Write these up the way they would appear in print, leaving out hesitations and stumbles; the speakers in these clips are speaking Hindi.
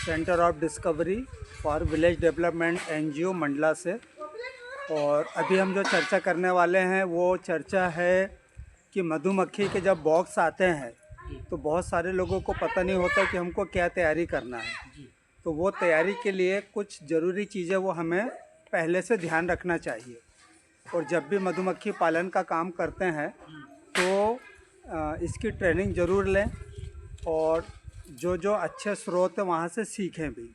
Centre of discovery for village development NGO Mandla से। और अभी हम जो चर्चा करने वाले हैं वो चर्चा है कि मधुमक्खी के जब बॉक्स आते हैं तो बहुत सारे लोगों को पता नहीं होता कि हमको क्या तैयारी करना है। तो वो तैयारी के लिए कुछ ज़रूरी चीज़ें वो हमें पहले से ध्यान रखना चाहिए। और जब भी मधुमक्खी पालन का काम करते हैं तो इसकी ट्रेनिंग ज़रूर लें और जो जो अच्छे स्रोत हैं वहाँ से सीखें भी।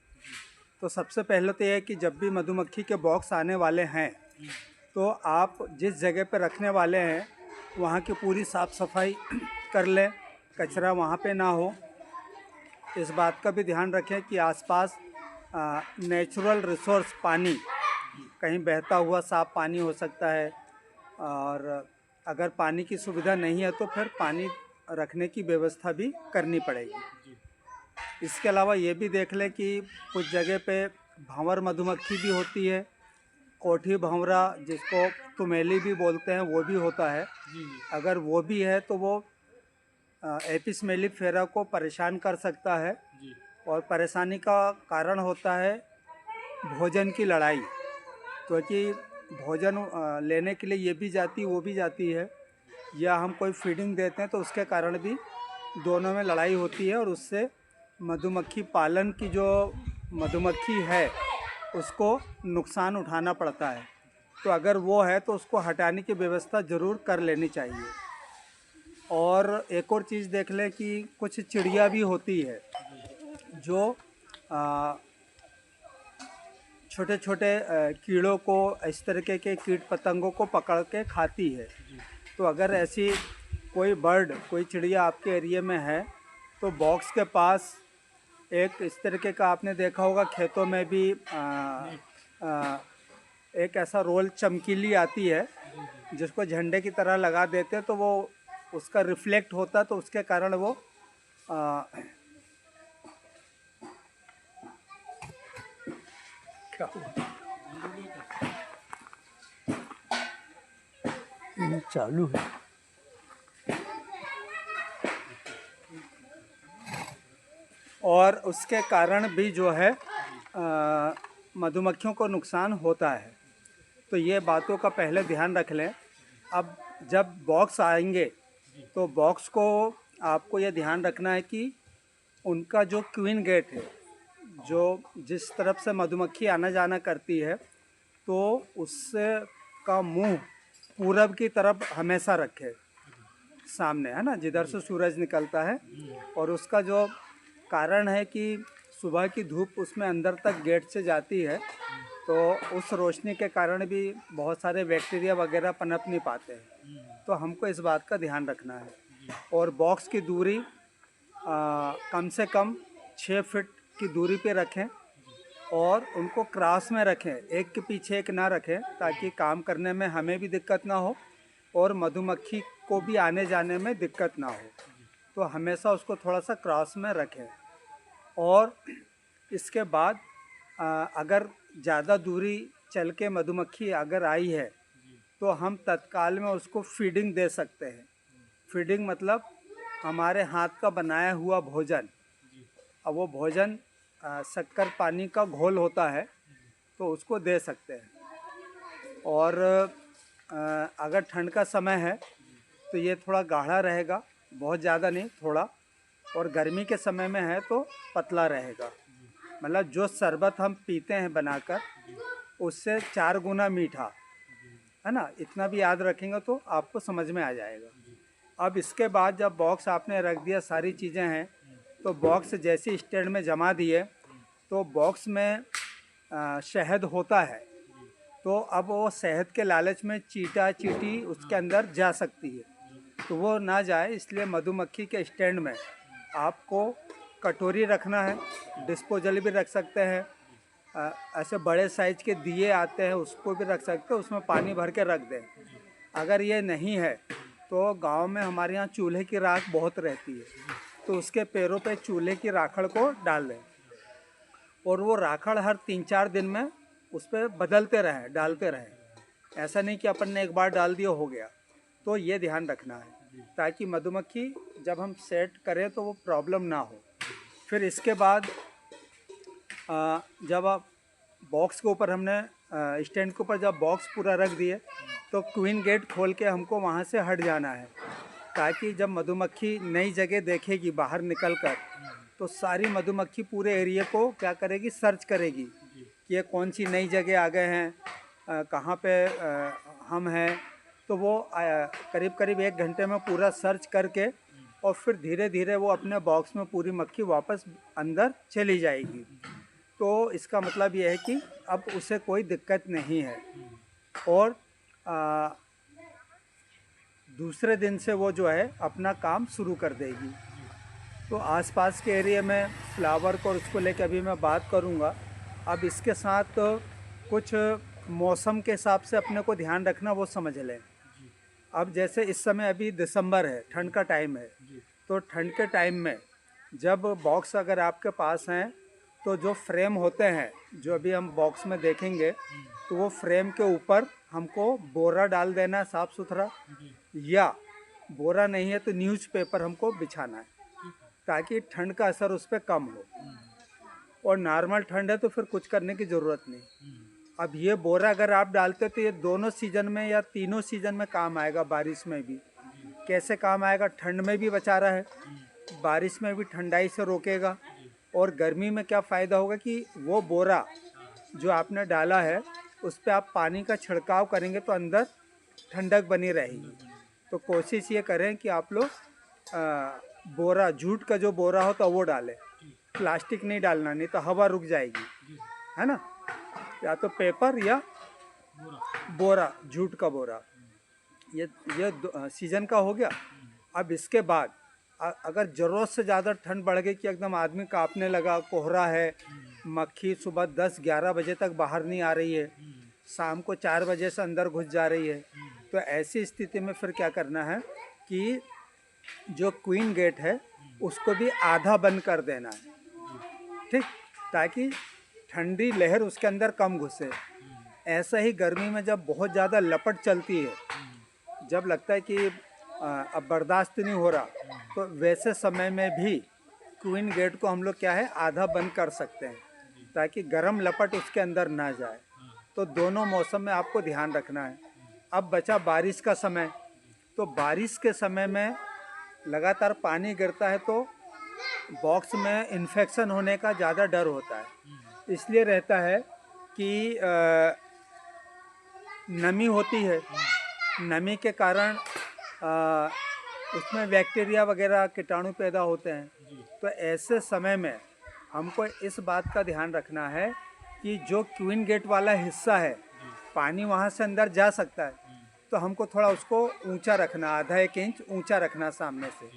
तो सबसे पहले तो ये है कि जब भी मधुमक्खी के बॉक्स आने वाले हैं तो आप जिस जगह पर रखने वाले हैं वहाँ की पूरी साफ़ सफाई कर लें, कचरा वहाँ पे ना हो। इस बात का भी ध्यान रखें कि आसपास नेचुरल रिसोर्स पानी, कहीं बहता हुआ साफ पानी हो सकता है, और अगर पानी की सुविधा नहीं है तो फिर पानी रखने की व्यवस्था भी करनी पड़ेगी। इसके अलावा ये भी देख लें कि कुछ जगह पे भंवर मधुमक्खी भी होती है, कोठी भंवरा जिसको तुमेली भी बोलते हैं वो भी होता है। अगर वो भी है तो वो एपिस मेलिफेरा को परेशान कर सकता है और परेशानी का कारण होता है भोजन की लड़ाई, क्योंकि भोजन लेने के लिए ये भी जाती वो भी जाती है, या हम कोई फीडिंग देते हैं तो उसके कारण भी दोनों में लड़ाई होती है और उससे मधुमक्खी पालन की जो मधुमक्खी है उसको नुकसान उठाना पड़ता है। तो अगर वो है तो उसको हटाने की व्यवस्था ज़रूर कर लेनी चाहिए। और एक और चीज़ देख लें कि कुछ चिड़िया भी होती है जो छोटे छोटे कीड़ों को, इस तरीके के कीट पतंगों को पकड़ के खाती है। तो अगर ऐसी कोई बर्ड, कोई चिड़िया आपके एरिया में है तो बॉक्स के पास एक इस तरीके का, आपने देखा होगा खेतों में भी एक ऐसा रोल चमकीली आती है जिसको झंडे की तरह लगा देते हैं तो वो उसका रिफ्लेक्ट होता है, तो उसके कारण वो क्या हुआ? चालू है। और उसके कारण भी जो है मधुमक्खियों को नुकसान होता है। तो ये बातों का पहले ध्यान रख लें। अब जब बॉक्स आएंगे तो बॉक्स को आपको ये ध्यान रखना है कि उनका जो क्वीन गेट है, जो जिस तरफ से मधुमक्खी आना जाना करती है, तो उससे का मुंह पूरब की तरफ हमेशा रखे, सामने, है ना, जिधर से सूरज निकलता है। और उसका जो कारण है कि सुबह की धूप उसमें अंदर तक गेट से जाती है, तो उस रोशनी के कारण भी बहुत सारे बैक्टीरिया वगैरह पनप नहीं पाते हैं। तो हमको इस बात का ध्यान रखना है। और बॉक्स की दूरी कम से कम 6 फीट की दूरी पे रखें और उनको क्रॉस में रखें, एक के पीछे एक ना रखें, ताकि काम करने में हमें भी दिक्कत ना हो और मधुमक्खी को भी आने जाने में दिक्कत ना हो। तो हमेशा उसको थोड़ा सा क्रॉस में रखें। और इसके बाद अगर ज़्यादा दूरी चल के मधुमक्खी अगर आई है तो हम तत्काल में उसको फीडिंग दे सकते हैं। फीडिंग मतलब हमारे हाथ का बनाया हुआ भोजन। अब वो भोजन शक्कर पानी का घोल होता है तो उसको दे सकते हैं। और अगर ठंड का समय है तो ये थोड़ा गाढ़ा रहेगा, बहुत ज़्यादा नहीं, थोड़ा। और गर्मी के समय में है तो पतला रहेगा। मतलब जो शरबत हम पीते हैं बनाकर उससे 4 गुना मीठा, है ना, इतना भी याद रखेंगे तो आपको समझ में आ जाएगा। अब इसके बाद जब बॉक्स आपने रख दिया, सारी चीज़ें हैं, तो बॉक्स जैसे स्टैंड में जमा दिए तो बॉक्स में शहद होता है, तो अब वो शहद के लालच में चीटा चीटी उसके अंदर जा सकती है, तो वो ना जाए, इसलिए मधुमक्खी के स्टैंड में आपको कटोरी रखना है, डिस्पोजल भी रख सकते हैं, ऐसे बड़े साइज के दिए आते हैं उसको भी रख सकते हैं, उसमें पानी भर के रख दें। अगर ये नहीं है तो गांव में हमारे यहाँ चूल्हे की राख बहुत रहती है, तो उसके पैरों पे चूल्हे की राखड़ को डाल दें और वो राखड़ हर 3-4 दिन में उस पर बदलते रहें, डालते रहें। ऐसा नहीं कि अपन ने एक बार डाल दिया हो गया। तो ये ध्यान रखना है ताकि मधुमक्खी जब हम सेट करें तो वो प्रॉब्लम ना हो। फिर इसके बाद जब आप बॉक्स के ऊपर हमने स्टैंड के ऊपर जब बॉक्स पूरा रख दिए तो क्वीन गेट खोल के हमको वहाँ से हट जाना है, ताकि जब मधुमक्खी नई जगह देखेगी बाहर निकल कर तो सारी मधुमक्खी पूरे एरिया को क्या करेगी, सर्च करेगी कि ये कौन सी नई जगह आ गए हैं, कहाँ पे हम हैं। तो वो करीब करीब 1 घंटे में पूरा सर्च करके और फिर धीरे धीरे वो अपने बॉक्स में पूरी मक्खी वापस अंदर चली जाएगी। तो इसका मतलब ये है कि अब उसे कोई दिक्कत नहीं है और दूसरे दिन से वो जो है अपना काम शुरू कर देगी। तो आसपास के एरिया में फ्लावर को उसको लेकर अभी मैं बात करूँगा। अब इसके साथ कुछ मौसम के हिसाब से अपने को ध्यान रखना वो समझ लें। अब जैसे इस समय अभी दिसंबर है, ठंड का टाइम है, तो ठंड के टाइम में जब बॉक्स अगर आपके पास हैं तो जो फ्रेम होते हैं जो अभी हम बॉक्स में देखेंगे तो वो फ्रेम के ऊपर हमको बोरा डाल देना है साफ़ सुथरा, या बोरा नहीं है तो न्यूज़पेपर हमको बिछाना है ताकि ठंड का असर उस पर कम हो। और नॉर्मल ठंड है तो फिर कुछ करने की ज़रूरत नहीं। अब ये बोरा अगर आप डालते तो ये दोनों सीज़न में या तीनों सीज़न में काम आएगा। बारिश में भी कैसे काम आएगा, ठंड में भी बचा रहा है, बारिश में भी ठंडाई से रोकेगा, और गर्मी में क्या फ़ायदा होगा कि वो बोरा जो आपने डाला है उस पर आप पानी का छिड़काव करेंगे तो अंदर ठंडक बनी रहेगी। तो कोशिश ये करें कि आप लोग बोरा, जूट का जो बोरा हो तो वो डालें, प्लास्टिक नहीं डालना, नहीं तो हवा रुक जाएगी, है ना। या तो पेपर या बोरा, जूट का बोरा। ये सीज़न का हो गया। अब इसके बाद अगर ज़रूरत से ज़्यादा ठंड बढ़ गई कि एकदम आदमी कांपने लगा, कोहरा है, मक्खी सुबह 10-11 बजे तक बाहर नहीं आ रही है, शाम को 4 बजे से अंदर घुस जा रही है, तो ऐसी स्थिति में फिर क्या करना है कि जो क्वीन गेट है उसको भी आधा बंद कर देना है, ठीक, ताकि ठंडी लहर उसके अंदर कम घुसे। ऐसा ही गर्मी में जब बहुत ज़्यादा लपट चलती है, जब लगता है कि अब बर्दाश्त नहीं हो रहा, तो वैसे समय में भी क्वीन गेट को हम लोग क्या है आधा बंद कर सकते हैं ताकि गर्म लपट उसके अंदर ना जाए। तो दोनों मौसम में आपको ध्यान रखना है। अब बचा बारिश का समय, तो बारिश के समय में लगातार पानी गिरता है तो बॉक्स में इन्फेक्शन होने का ज़्यादा डर होता है। इसलिए रहता है कि नमी होती है, नमी के कारण उसमें बैक्टीरिया वगैरह कीटाणु पैदा होते हैं। तो ऐसे समय में हमको इस बात का ध्यान रखना है कि जो क्वीन गेट वाला हिस्सा है पानी वहाँ से अंदर जा सकता है, तो हमको थोड़ा उसको ऊंचा रखना, आधा 1 इंच ऊंचा रखना सामने से।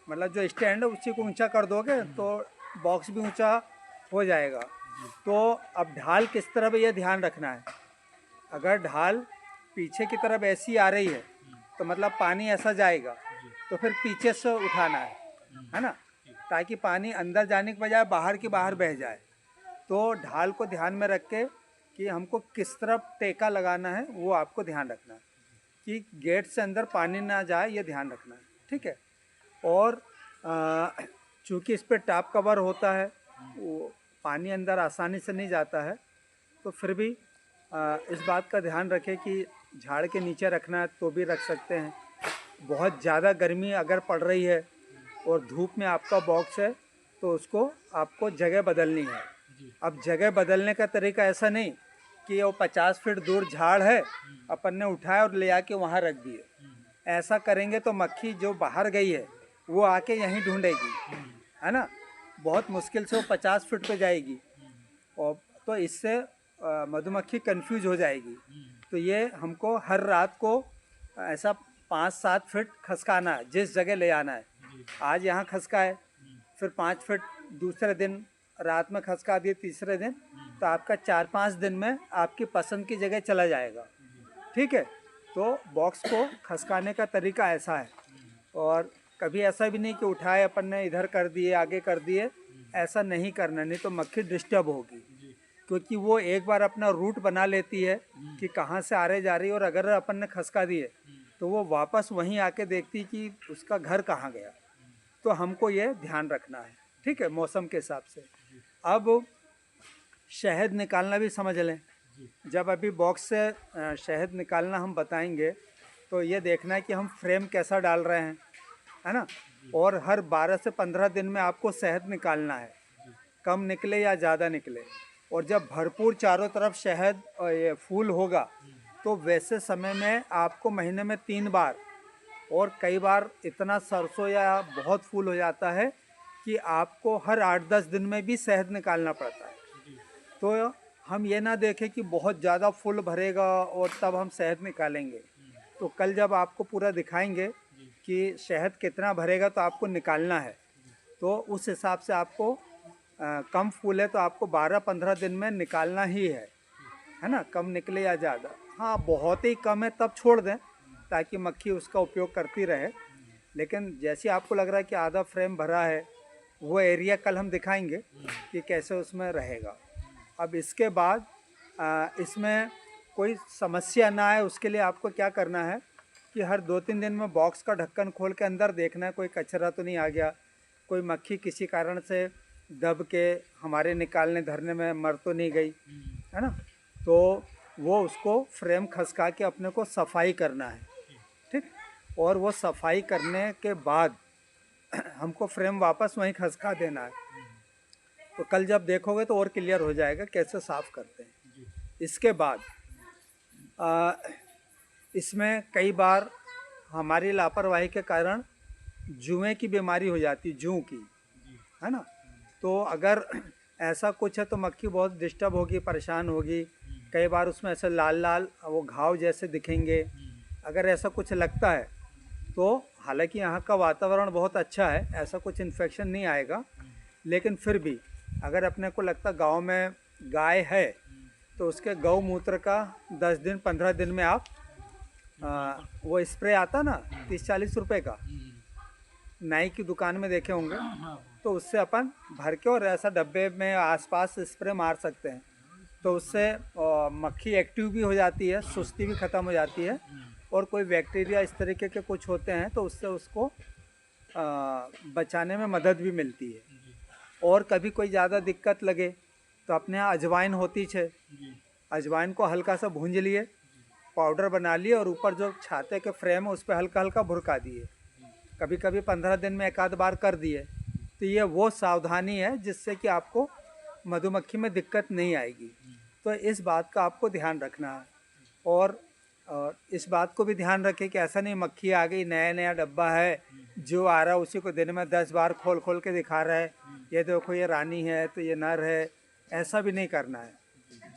मतलब जो स्टैंड है उसी को ऊंचा कर दोगे तो बॉक्स भी ऊंचा हो जाएगा। तो अब ढाल किस तरफ ये ध्यान रखना है। अगर ढाल पीछे की तरफ ऐसी आ रही है तो मतलब पानी ऐसा जाएगा, तो फिर पीछे से उठाना है ना, ताकि पानी अंदर जाने के बजाय बाहर की बाहर बह जाए। तो ढाल को ध्यान में रख के कि हमको किस तरफ टेका लगाना है वो आपको ध्यान रखना है कि गेट से अंदर पानी ना जाए, ये ध्यान रखना है, ठीक है। और चूँकि इस पर टॉप कवर होता है, वो पानी अंदर आसानी से नहीं जाता है, तो फिर भी इस बात का ध्यान रखें कि झाड़ के नीचे रखना है तो भी रख सकते हैं। बहुत ज़्यादा गर्मी अगर पड़ रही है और धूप में आपका बॉक्स है तो उसको आपको जगह बदलनी है। अब जगह बदलने का तरीका ऐसा नहीं कि वो 50 फीट दूर झाड़ है, अपन ने उठाया और ले आके वहाँ रख दिए। ऐसा करेंगे तो मक्खी जो बाहर गई है वो आके यहीं ढूंढेगी, है ना। बहुत मुश्किल से वो 50 फीट पे जाएगी, और तो इससे मधुमक्खी कंफ्यूज हो जाएगी। तो ये हमको हर रात को ऐसा 5-7 फीट खसकाना है, जिस जगह ले आना है। आज यहाँ खसकाए, फिर 5 फीट दूसरे दिन रात में खसका दिए, तीसरे दिन, तो आपका 4-5 दिन में आपकी पसंद की जगह चला जाएगा, ठीक है। तो बॉक्स को खसकाने का तरीका ऐसा है। और कभी ऐसा भी नहीं कि उठाए अपन ने इधर कर दिए आगे कर दिए, ऐसा नहीं करना, नहीं तो मक्खी डिस्टर्ब होगी, क्योंकि वो एक बार अपना रूट बना लेती है कि कहाँ से आ रहे जा रही है, और अगर अपन ने खसका दिए तो वो वापस वहीं आके देखती कि उसका घर कहाँ गया। तो हमको ये ध्यान रखना है, ठीक है, मौसम के हिसाब से। अब शहद निकालना भी समझ लें। जब अभी बॉक्स से शहद निकालना हम बताएंगे तो ये देखना है कि हम फ्रेम कैसा डाल रहे हैं, है ना। और हर 12 से 15 दिन में आपको शहद निकालना है, कम निकले या ज़्यादा निकले। और जब भरपूर चारों तरफ शहद और ये फूल होगा तो वैसे समय में आपको महीने में 3 बार, और कई बार इतना सरसों या बहुत फूल हो जाता है कि आपको हर 8-10 दिन में भी शहद निकालना पड़ता है। तो हम ये ना देखें कि बहुत ज़्यादा फूल भरेगा और तब हम शहद निकालेंगे। तो कल जब आपको पूरा दिखाएंगे कि शहद कितना भरेगा तो आपको निकालना है, तो उस हिसाब से आपको कम फूल है तो आपको 12-15 दिन में निकालना ही है ना, कम निकले या ज़्यादा। हाँ, बहुत ही कम है तब छोड़ दें ताकि मक्खी उसका उपयोग करती रहे। लेकिन जैसे आपको लग रहा है कि आधा फ्रेम भरा है, वो एरिया कल हम दिखाएंगे कि कैसे उसमें रहेगा। अब इसके बाद इसमें कोई समस्या ना आए उसके लिए आपको क्या करना है कि हर 2-3 दिन में बॉक्स का ढक्कन खोल के अंदर देखना है कोई कचरा तो नहीं आ गया, कोई मक्खी किसी कारण से दब के हमारे निकालने धरने में मर तो नहीं गई, है ना। तो वो उसको फ्रेम खसका के अपने को सफाई करना है, ठीक। और वो सफाई करने के बाद हमको फ्रेम वापस वहीं खसका देना है। तो कल जब देखोगे तो और क्लियर हो जाएगा कैसे साफ़ करते हैं। इसके बाद इसमें कई बार हमारी लापरवाही के कारण जुएं की बीमारी हो जाती है, जूं की, है ना। तो अगर ऐसा कुछ है तो मक्खी बहुत डिस्टर्ब होगी, परेशान होगी। कई बार उसमें ऐसे लाल लाल वो घाव जैसे दिखेंगे। अगर ऐसा कुछ लगता है तो हालांकि यहाँ का वातावरण बहुत अच्छा है, ऐसा कुछ इन्फेक्शन नहीं आएगा, लेकिन फिर भी अगर अपने को लगता गांव में गाय है तो उसके गौमूत्र का 10 दिन 15 दिन में आप वो स्प्रे आता ना 30-40 रुपए का, नाई की दुकान में देखे होंगे, तो उससे अपन भर के और ऐसा डब्बे में आसपास स्प्रे मार सकते हैं। तो उससे मक्खी एक्टिव भी हो जाती है, सुस्ती भी ख़त्म हो जाती है, और कोई बैक्टीरिया इस तरीके के कुछ होते हैं तो उससे उसको बचाने में मदद भी मिलती है। और कभी कोई ज़्यादा दिक्कत लगे तो अपने यहाँ अजवाइन होती है, अजवाइन को हल्का सा भूंज लिए, पाउडर बना लिए और ऊपर जो छाते के फ्रेम है उस पर हल्का हल्का भुरका दिए। कभी कभी 15 दिन में एक आध बार कर दिए। तो ये वो सावधानी है जिससे कि आपको मधुमक्खी में दिक्कत नहीं आएगी। तो इस बात का आपको ध्यान रखना है। और इस बात को भी ध्यान रखें कि ऐसा नहीं मक्खी आ गई, नया नया डब्बा है, जो आ रहा है उसी को दिन में 10 बार खोल खोल के दिखा रहा है, ये देखो ये रानी है तो ये नर है। ऐसा भी नहीं करना है।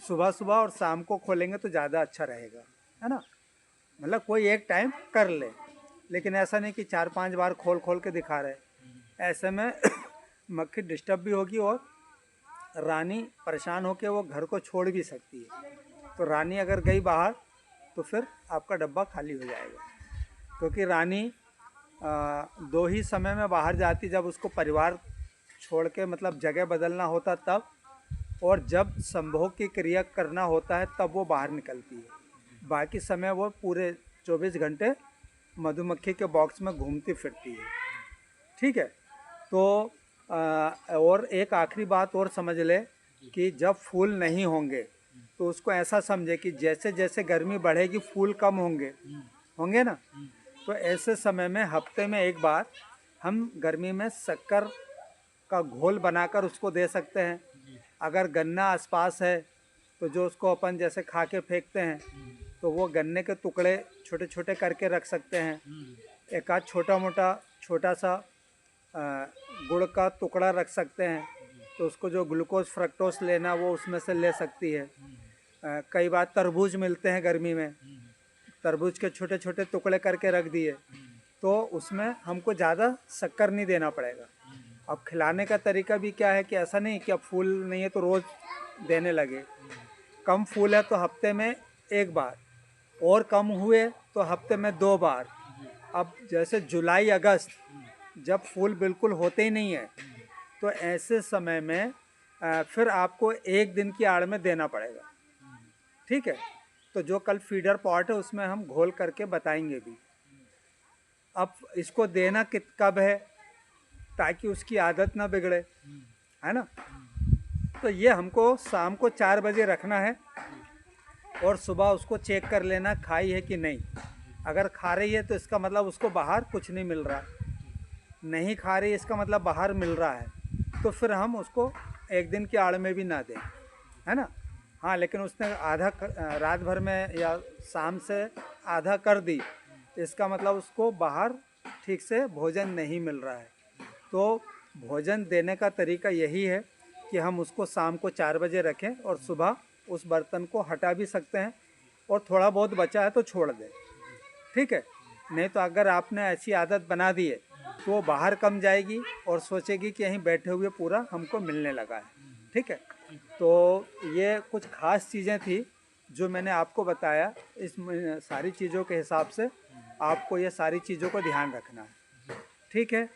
सुबह सुबह और शाम को खोलेंगे तो ज़्यादा अच्छा रहेगा, है ना। मतलब कोई एक टाइम कर ले, लेकिन ऐसा नहीं कि 4-5 बार खोल खोल के दिखा रहे। ऐसे में मक्खी डिस्टर्ब भी होगी और रानी परेशान होकर वो घर को छोड़ भी सकती है। तो रानी अगर गई बाहर तो फिर आपका डब्बा खाली हो जाएगा, क्योंकि रानी 2 ही समय में बाहर जाती, जब उसको परिवार छोड़ के मतलब जगह बदलना होता तब, और जब संभोग की क्रिया करना होता है तब वो बाहर निकलती है। बाकी समय वो पूरे 24 घंटे मधुमक्खी के बॉक्स में घूमती फिरती है, ठीक है। तो और एक आखिरी बात और समझ ले कि जब फूल नहीं होंगे तो उसको ऐसा समझे कि जैसे जैसे गर्मी बढ़ेगी फूल कम होंगे ना। तो ऐसे समय में हफ्ते में एक बार हम गर्मी में शक्कर का घोल बनाकर उसको दे सकते हैं। अगर गन्ना आसपास है तो जो उसको अपन जैसे खा के फेंकते हैं तो वो गन्ने के टुकड़े छोटे छोटे करके रख सकते हैं। एक आध छोटा सा गुड़ का टुकड़ा रख सकते हैं, तो उसको जो ग्लूकोज फ्रक्टोज लेना वो उसमें से ले सकती है। कई बार तरबूज मिलते हैं गर्मी में, तरबूज के छोटे छोटे टुकड़े करके रख दिए, तो उसमें हमको ज़्यादा शक्कर नहीं देना पड़ेगा। अब खिलाने का तरीका भी क्या है कि ऐसा नहीं कि अब फूल नहीं है तो रोज़ देने लगे। कम फूल है तो हफ्ते में 1 बार, और कम हुए तो हफ्ते में 2 बार। अब जैसे जुलाई अगस्त जब फूल बिल्कुल होते ही नहीं है तो ऐसे समय में फिर आपको 1 दिन की आड़ में देना पड़ेगा, ठीक है। तो जो कल फीडर पॉट है उसमें हम घोल करके बताएंगे भी। अब इसको देना कब है ताकि उसकी आदत ना बिगड़े, है ना। तो ये हमको शाम को 4 बजे रखना है और सुबह उसको चेक कर लेना खाई है कि नहीं। अगर खा रही है तो इसका मतलब उसको बाहर कुछ नहीं मिल रहा, नहीं खा रही है इसका मतलब बाहर मिल रहा है, तो फिर हम उसको एक दिन की आड़ में भी ना दें, है ना। हाँ, लेकिन उसने रात भर में या शाम से आधा कर दी, इसका मतलब उसको बाहर ठीक से भोजन नहीं मिल रहा है। तो भोजन देने का तरीका यही है कि हम उसको शाम को 4 बजे रखें और सुबह उस बर्तन को हटा भी सकते हैं और थोड़ा बहुत बचा है तो छोड़ दें, ठीक है। नहीं तो अगर आपने ऐसी आदत बना दी है तो वो बाहर कम जाएगी और सोचेगी कि यहीं बैठे हुए पूरा हमको मिलने लगा है, ठीक है। तो ये कुछ ख़ास चीज़ें थी जो मैंने आपको बताया। इस सारी चीज़ों के हिसाब से आपको ये सारी चीज़ों को ध्यान रखना है, ठीक है।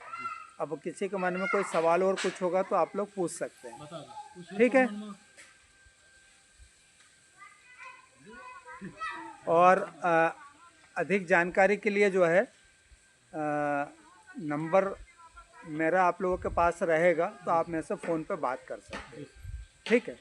अब किसी के मन में कोई सवाल और कुछ होगा तो आप लोग पूछ सकते हैं, ठीक है। और अधिक जानकारी के लिए जो है नंबर मेरा आप लोगों के पास रहेगा, तो आप मेरे से फ़ोन पे बात कर सकते हैं, ठीक है।